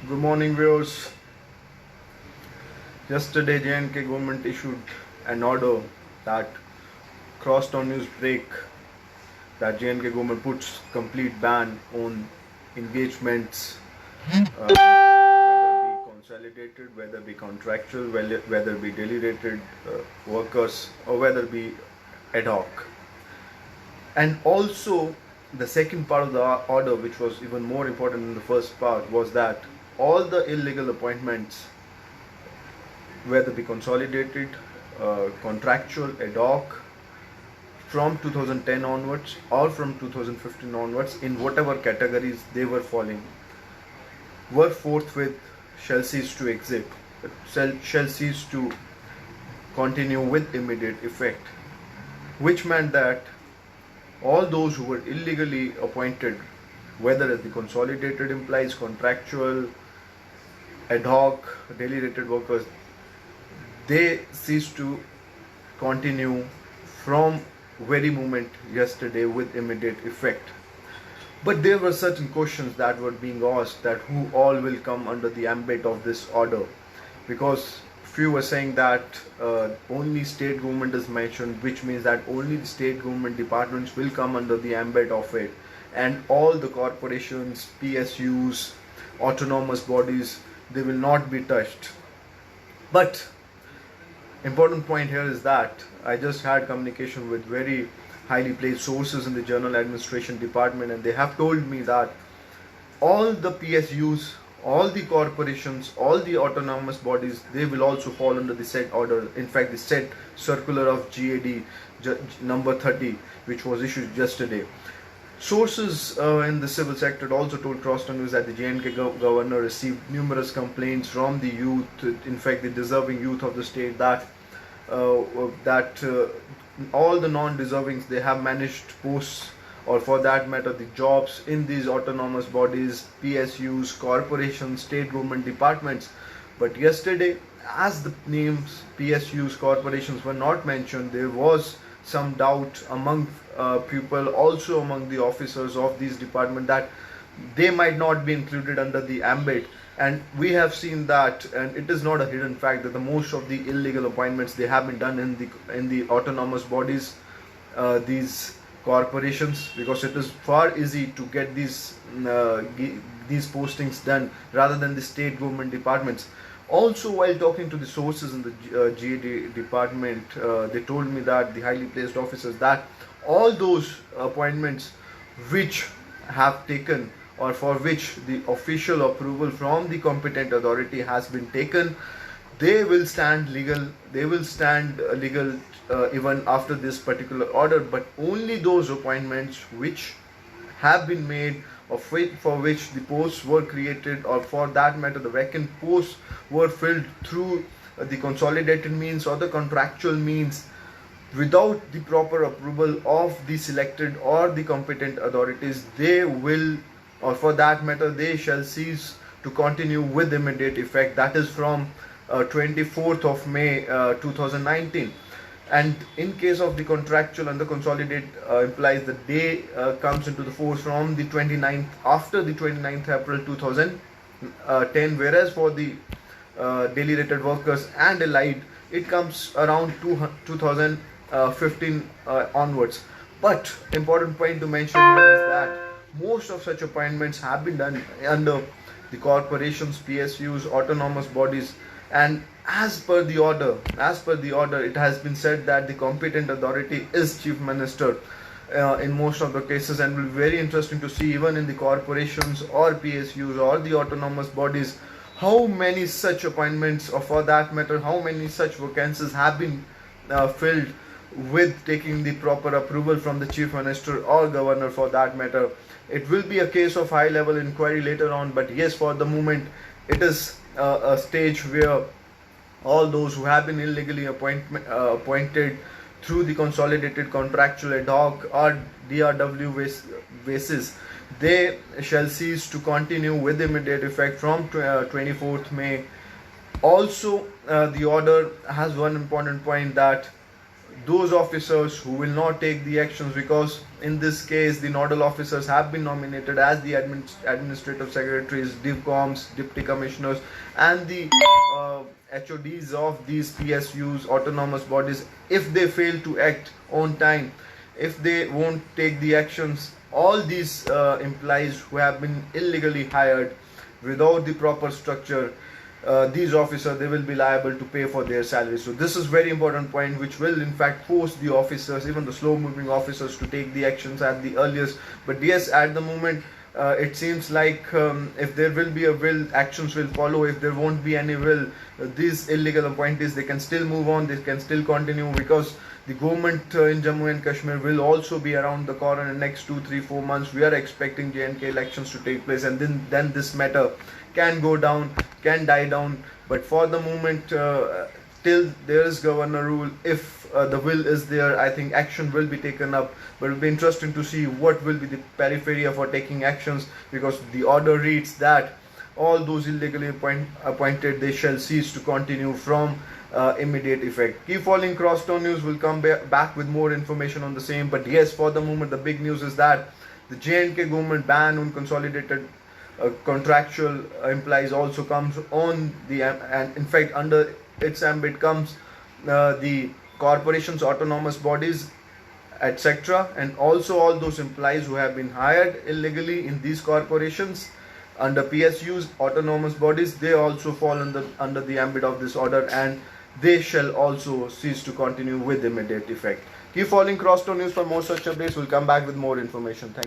Good morning, viewers. Yesterday, J&K government issued an order that crossed on news break that J&K government puts complete ban on engagements, whether be consolidated, whether be contractual, whether be daily rated workers, or whether be ad hoc. And also, the second part of the order, which was even more important than the first part, was that all the illegal appointments, whether be consolidated, contractual, ad hoc, from 2010 onwards or from 2015 onwards, in whatever categories they were falling, were forthwith shall cease to exist, shall cease to continue with immediate effect, which meant that all those who were illegally appointed, whether as the consolidated implies, contractual, ad hoc, daily rated workers, they ceased to continue from very moment yesterday with immediate effect. But there were certain questions that were being asked, that who all will come under the ambit of this order, because few were saying that only state government is mentioned, which means that only the state government departments will come under the ambit of it, and all the corporations, PSUs, autonomous bodies, they will not be touched. But important point here is that I just had communication with very highly placed sources in the General Administration Department, and they have told me that all the PSUs, all the corporations, all the autonomous bodies, they will also fall under the said order. In fact, the said circular of GAD number 30, which was issued yesterday. Sources in the civil sector also told Crosstown News that the J&K governor received numerous complaints from the youth, in fact the deserving youth of the state, that all the non-deservings, they have managed posts, or for that matter the jobs, in these autonomous bodies, PSUs, corporations, state government departments. But yesterday, as the names PSUs, corporations were not mentioned, there was some doubt among people, also among the officers of these departments, that they might not be included under the ambit. And we have seen that, and it is not a hidden fact, that the most of the illegal appointments, they have been done in the autonomous bodies, these corporations, because it is far easy to get these postings done rather than the state government departments. Also, while talking to the sources in the GAD department, they told me that the highly placed officers, that all those appointments which have taken, or for which the official approval from the competent authority has been taken, they will stand legal. They will stand legal even after this particular order. But only those appointments which have been made, or for which the posts were created, or for that matter the vacant posts were filled through the consolidated means or the contractual means, without the proper approval of the selected or the competent authorities, they will, or for that matter they shall cease to continue with immediate effect. That is from 24th of May 2019. And in case of the contractual and the consolidated, implies the day comes into the force from the 29th, after the 29th April 2010, whereas for the daily rated workers and allied, it comes around 2015 onwards. But important point to mention here is that most of such appointments have been done under the corporations, PSUs, autonomous bodies, and as per the order, it has been said that the competent authority is Chief Minister in most of the cases. And will be very interesting to see, even in the corporations or PSUs or the autonomous bodies, how many such appointments, or for that matter how many such vacancies have been filled with taking the proper approval from the Chief Minister or Governor for that matter. It will be a case of high level inquiry later on, but yes, for the moment it is a stage where all those who have been illegally appointed through the consolidated, contractual, ad hoc or DRW basis, they shall cease to continue with immediate effect from 24th May. Also, the order has one important point, that those officers who will not take the actions, because in this case the nodal officers have been nominated as the administrative secretaries, DivComs, deputy commissioners, and the HODs of these PSUs, autonomous bodies. If they fail to act on time, if they won't take the actions, all these employees who have been illegally hired without the proper structure, these officers, they will be liable to pay for their salaries. So this is very important point, which will in fact force the officers, even the slow moving officers, to take the actions at the earliest. But yes, at the moment it seems like if there will be a will, actions will follow. If there won't be any will, these illegal appointees, they can still move on, they can still continue, because the government in Jammu and Kashmir will also be around the corner in the next 2, 3, 4 months. We are expecting J&K elections to take place, and then this matter can go down, can die down. But for the moment, till there is governor rule, if the will is there, I think action will be taken up. But it will be interesting to see what will be the peripheria for taking actions, because the order reads that all those illegally appointed, they shall cease to continue from immediate effect. Keep following Crosstown News. Will come back with more information on the same. But yes, for the moment, the big news is that the J&K government ban on consolidated contractual employees also comes on the, and in fact under its ambit comes the corporations, autonomous bodies, etc., and also all those employees who have been hired illegally in these corporations under PSUs, autonomous bodies. They also fall under the ambit of this order, and they shall also cease to continue with immediate effect. Keep following Crosstown News for more such updates. We'll come back with more information. Thank you.